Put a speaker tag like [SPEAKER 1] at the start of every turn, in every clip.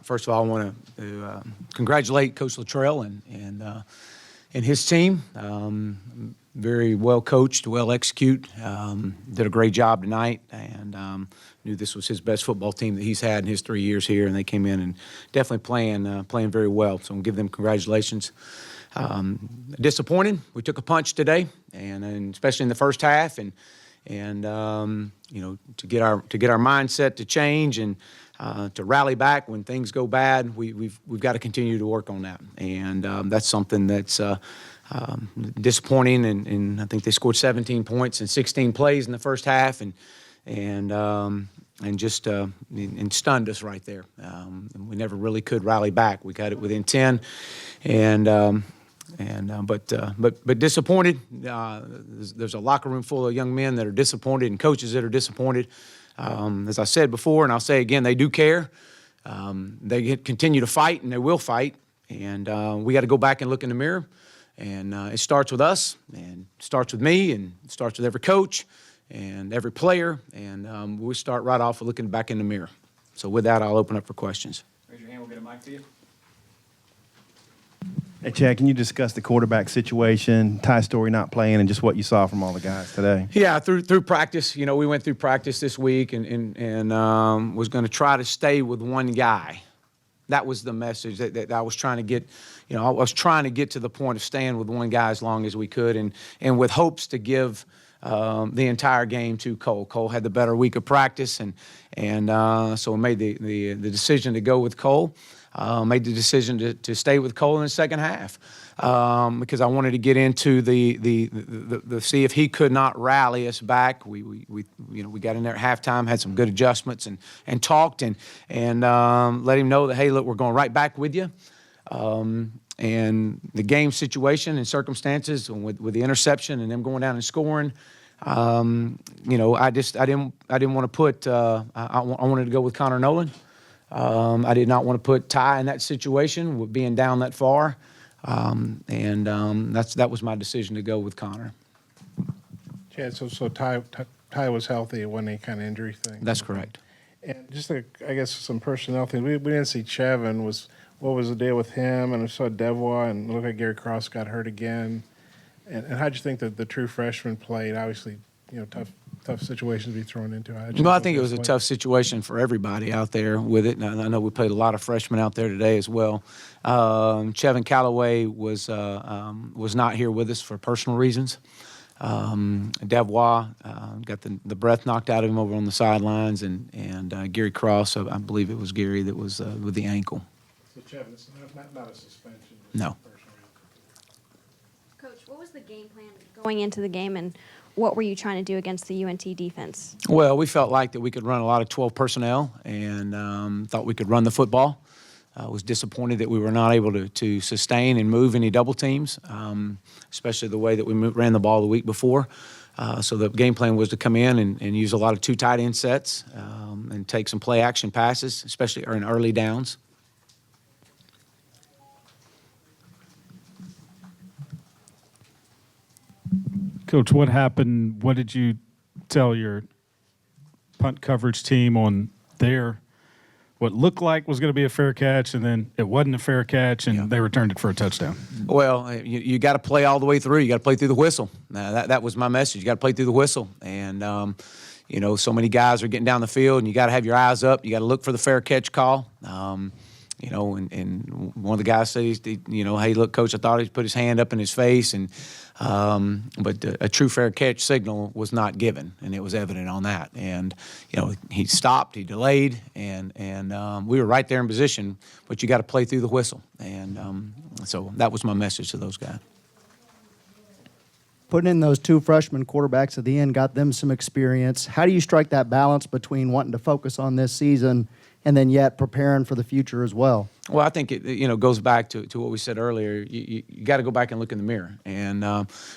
[SPEAKER 1] First of all, I want to congratulate Coach Luttrell and his team. Very well coached, well executed. Did a great job tonight, and knew this was his best football team that he's had in his 3 years here, and they came in and definitely playing very well. So I'm gonna give them congratulations. Disappointed. We took a punch today, and especially in the first half, and you know, to get our mindset to change and to rally back when things go bad, we've got to continue to work on that, and that's something that's disappointing. And I think they scored 17 points in 16 plays in the first half, and just stunned us right there. We never really could rally back. We got it within 10, but disappointed. There's a locker room full of young men that are disappointed and coaches that are disappointed. As I said before, and I'll say again, they do care. They continue to fight, and they will fight. And we got to go back and look in the mirror. And it starts with us, and it starts with me, and it starts with every coach and every player. And we'll start right off with looking back in the mirror. So with that, I'll open up for questions.
[SPEAKER 2] Raise your hand. We'll get a mic to you.
[SPEAKER 3] Hey, Chad, can you discuss the quarterback situation, Ty Storey not playing, and just what you saw from all the guys today?
[SPEAKER 1] Yeah, through practice. You know, we went through practice this week and was going to try to stay with one guy. That was the message that I was trying to get. You know, I was trying to get to the point of staying with one guy as long as we could, and with hopes to give the entire game to Cole. Cole had the better week of practice, and so we made the decision to go with Cole. Made the decision to stay with Cole in the second half because I wanted to get into the see if he could not rally us back. We got in there at halftime, had some good adjustments, and talked and let him know that, hey, look, we're going right back with you. And the game situation and circumstances with the interception and them going down and scoring, you know, I didn't want to put. I wanted to go with Connor Noland. I did not want to put Ty in that situation with being down that far, that was my decision to go with Connor.
[SPEAKER 4] Chad, so Ty was healthy. It wasn't any kind of injury thing.
[SPEAKER 1] That's correct.
[SPEAKER 4] And just I guess some personnel things. We didn't see Chevin. What was the deal with him? And I saw Devois, and it looked like Gary Cross got hurt again. And how'd you think that the true freshman played? Obviously, you know, tough situation to be thrown into.
[SPEAKER 1] Well, I think it was a tough situation for everybody out there with it. And I know we played a lot of freshmen out there today as well. Chevin Callaway was not here with us for personal reasons. Devois got the breath knocked out of him over on the sidelines, and Gary Cross, I believe it was Gary that was with the ankle.
[SPEAKER 4] So Chevin, it's not a suspension.
[SPEAKER 1] No.
[SPEAKER 5] Coach, what was the game plan going into the game, and what were you trying to do against the UNT defense?
[SPEAKER 1] Well, we felt like that we could run a lot of 12 personnel and thought we could run the football. Was disappointed that we were not able to sustain and move any double teams, especially the way that we ran the ball the week before. So the game plan was to come in and use a lot of two tight end sets and take some play action passes, especially in early downs.
[SPEAKER 6] Coach, what happened? What did you tell your punt coverage team on their what looked like was going to be a fair catch, and then it wasn't a fair catch, and they returned it for a touchdown?
[SPEAKER 1] Well, you got to play all the way through. You got to play through the whistle. That was my message. You got to play through the whistle. And, you know, so many guys are getting down the field, and you got to have your eyes up. You got to look for the fair catch call. You know, and one of the guys said, you know, hey, look, Coach, I thought he put his hand up in his face, but a true fair catch signal was not given, and it was evident on that. And, you know, he stopped, he delayed, and we were right there in position, but you got to play through the whistle. And so that was my message to those guys.
[SPEAKER 7] Putting in those two freshman quarterbacks at the end got them some experience. How do you strike that balance between wanting to focus on this season and then yet preparing for the future as well?
[SPEAKER 1] Well, I think it goes back to what we said earlier. You got to go back and look in the mirror, and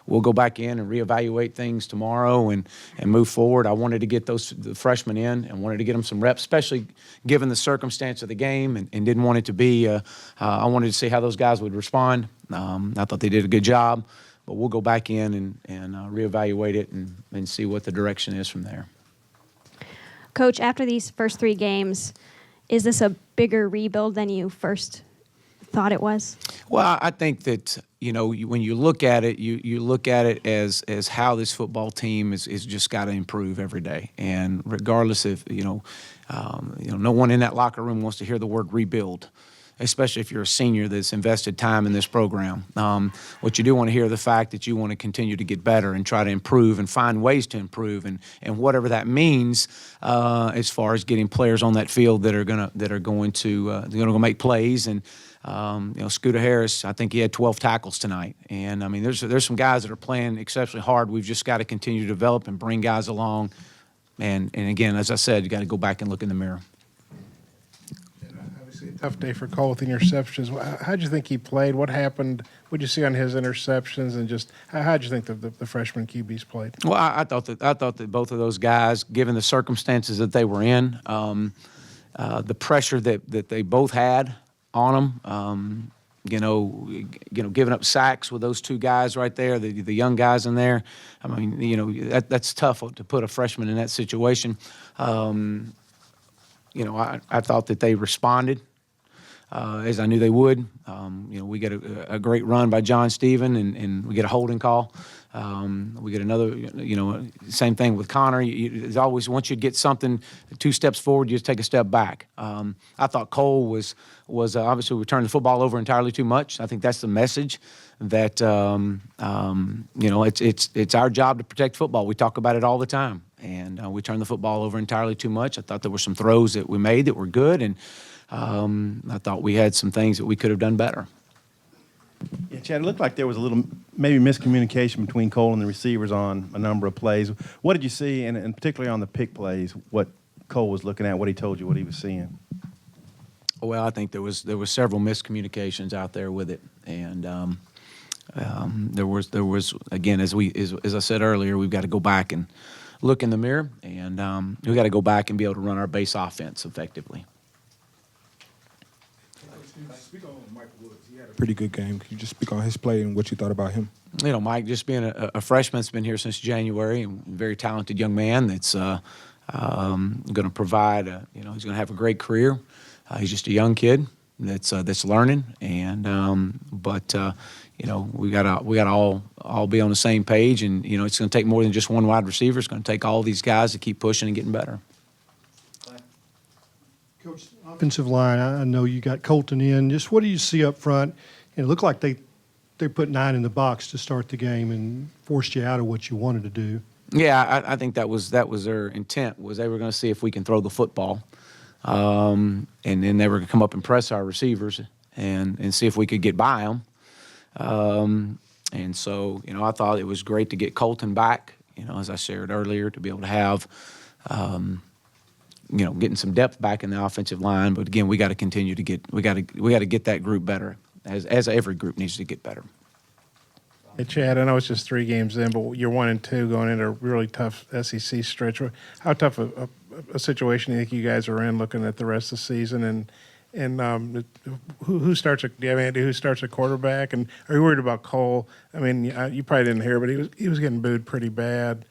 [SPEAKER 1] we'll go back in and reevaluate things tomorrow and move forward. I wanted to get the freshmen in and wanted to get them some reps, especially given the circumstance of the game, and didn't want it to be. I wanted to see how those guys would respond. I thought they did a good job, but we'll go back in and reevaluate it and see what the direction is from there.
[SPEAKER 5] Coach, after these first three games, is this a bigger rebuild than you first thought it was?
[SPEAKER 1] Well, I think that when you look at it, you look at it as how this football team is just got to improve every day, and regardless if no one in that locker room wants to hear the word rebuild, especially if you're a senior that's invested time in this program. What you do want to hear is the fact that you want to continue to get better and try to improve and find ways to improve, and whatever that means as far as getting players on that field that are going to make plays. And Scooter Harris, I think he had 12 tackles tonight. And I mean, there's some guys that are playing exceptionally hard. We've just got to continue to develop and bring guys along. And again, as I said, you got to go back and look in the mirror.
[SPEAKER 4] Obviously, a tough day for Cole with interceptions. How'd you think he played? What happened? What'd you see on his interceptions? And just how'd you think the freshman QBs played?
[SPEAKER 1] Well, I thought that both of those guys, given the circumstances that they were in, the pressure that they both had on them, giving up sacks with those two guys right there, the young guys in there. I mean, that's tough to put a freshman in that situation. I thought that they responded as I knew they would. We get a great run by John Stephen, and we get a holding call. We get another, same thing with Connor. It's always, once you get something 2 steps forward, you just take a step back. I thought Cole was obviously we turned the football over entirely too much. I think that's the message that, it's our job to protect football. We talk about it all the time. And we turned the football over entirely too much. I thought there were some throws that we made that were good, and I thought we had some things that we could have done better.
[SPEAKER 3] Yeah, Chad, it looked like there was a little maybe miscommunication between Cole and the receivers on a number of plays. What did you see, and particularly on the pick plays, what Cole was looking at, what he told you, what he was seeing?
[SPEAKER 1] Well, I think there was several miscommunications out there with it, and there was again, as I said earlier, we've got to go back and look in the mirror, and we got to go back and be able to run our base offense effectively.
[SPEAKER 2] Speak on Mike Woods. He had a pretty good game. Can you just speak on his play and what you thought about him?
[SPEAKER 1] Mike, just being a freshman that's been here since January, and a very talented young man that's going to provide. He's going to have a great career. He's just a young kid that's learning, and we got to all be on the same page, and it's going to take more than just one wide receiver. It's going to take all these guys to keep pushing and getting better.
[SPEAKER 8] Coach, offensive line, I know you got Colton in. Just what do you see up front? And it looked like they put 9 in the box to start the game and forced you out of what you wanted to do.
[SPEAKER 1] Yeah, I think that was their intent, was they were going to see if we can throw the football, and then they were going to come up and press our receivers and see if we could get by them. And so, I thought it was great to get Colton back, as I shared earlier, to be able to have getting some depth back in the offensive line. But again, we got to continue to get that group better, as every group needs to get better.
[SPEAKER 4] Hey, Chad, I know it's just 3 games in, but you're 1-2 going into a really tough SEC stretch. How tough a situation do you think you guys are in looking at the rest of the season? And who starts? Do you have any idea who starts a quarterback? And are you worried about Cole? I mean, you probably didn't hear, but he was getting booed pretty bad.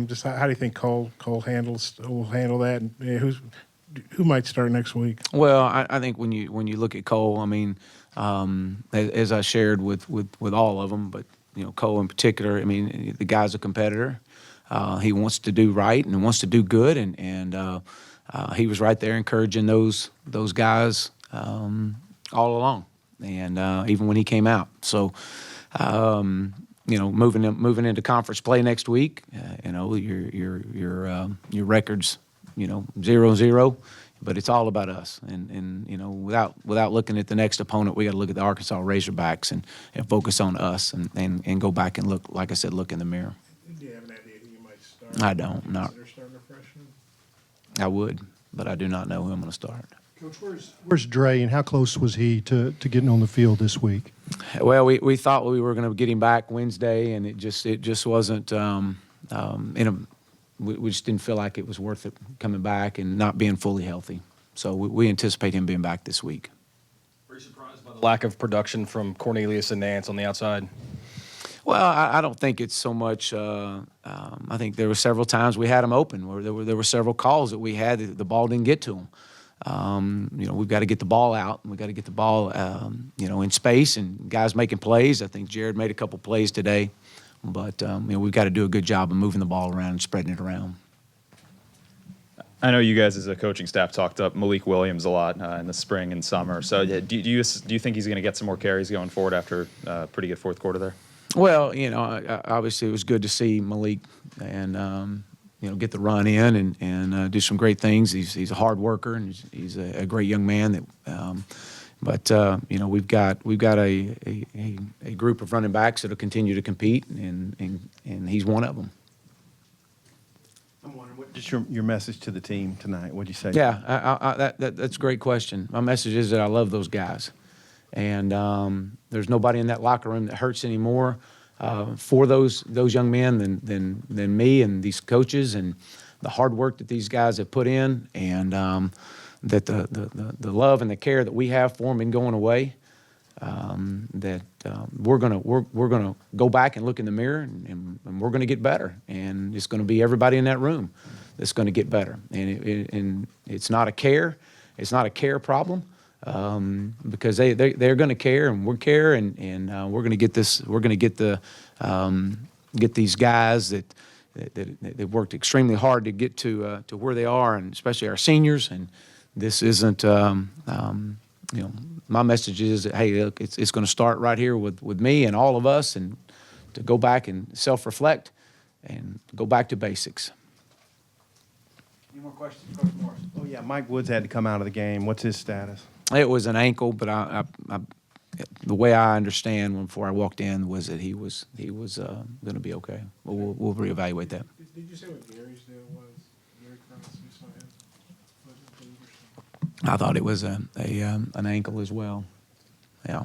[SPEAKER 4] Just how do you think Cole will handle that? And who might start next week?
[SPEAKER 1] Well, I think when you look at Cole, I mean, as I shared with all of them, but Cole in particular, I mean, the guy's a competitor. He wants to do right and wants to do good, and he was right there encouraging those guys all along, and even when he came out. So. Moving into conference play next week, your record's 0-0, but it's all about us. And without looking at the next opponent, we got to look at the Arkansas Razorbacks and focus on us and go back and look, like I said, look in the mirror.
[SPEAKER 4] Do you have an idea who you might start?
[SPEAKER 1] I don't. Not.
[SPEAKER 4] Consider starting a freshman?
[SPEAKER 1] I would, but I do not know who I'm going to start.
[SPEAKER 8] Coach, where's Dre, and how close was he to getting on the field this week?
[SPEAKER 1] Well, we thought we were going to get him back Wednesday, and it just wasn't. We just didn't feel like it was worth it coming back and not being fully healthy. So we anticipate him being back this week.
[SPEAKER 9] Were you surprised by the lack of production from Cornelius and Nance on the outside?
[SPEAKER 1] Well, I don't think it's so much. I think there were several times we had them open where there were several calls that we had that the ball didn't get to them. We've got to get the ball out. We've got to get the ball, in space and guys making plays. I think Jared made a couple plays today, but we've got to do a good job of moving the ball around and spreading it around.
[SPEAKER 10] I know you guys as a coaching staff talked up Malik Williams a lot in the spring and summer. So do you think he's going to get some more carries going forward after a pretty good fourth quarter there?
[SPEAKER 1] Well, obviously it was good to see Malik and get the run in and do some great things. He's a hard worker and he's a great young man. But we've got a group of running backs that'll continue to compete, and he's one of them.
[SPEAKER 3] I'm wondering, just your message to the team tonight. What'd you say?
[SPEAKER 1] Yeah, that's a great question. My message is that I love those guys, and there's nobody in that locker room that hurts anymore for those young men than me and these coaches and the hard work that these guys have put in, and that the love and the care that we have for them in going away. We're gonna go back and look in the mirror, and we're gonna get better, and it's gonna be everybody in that room that's gonna get better, and it's not a care problem, because they're gonna care and we're care, and we're gonna get this, we're gonna get these guys that worked extremely hard to get to where they are, and especially our seniors. And this isn't my message is that, hey, look, it's going to start right here with me and all of us, and to go back and self-reflect and go back to basics. Any more questions, Coach Morris?
[SPEAKER 3] Oh, yeah, Mike Woods had to come out of the game. What's his status?
[SPEAKER 1] It was an ankle, but the way I understand before I walked in was that he was going to be okay. But we'll reevaluate that.
[SPEAKER 4] Did you say what Gary's deal was? Gary Cross, you saw him?
[SPEAKER 1] I thought it was an ankle as well. Yeah.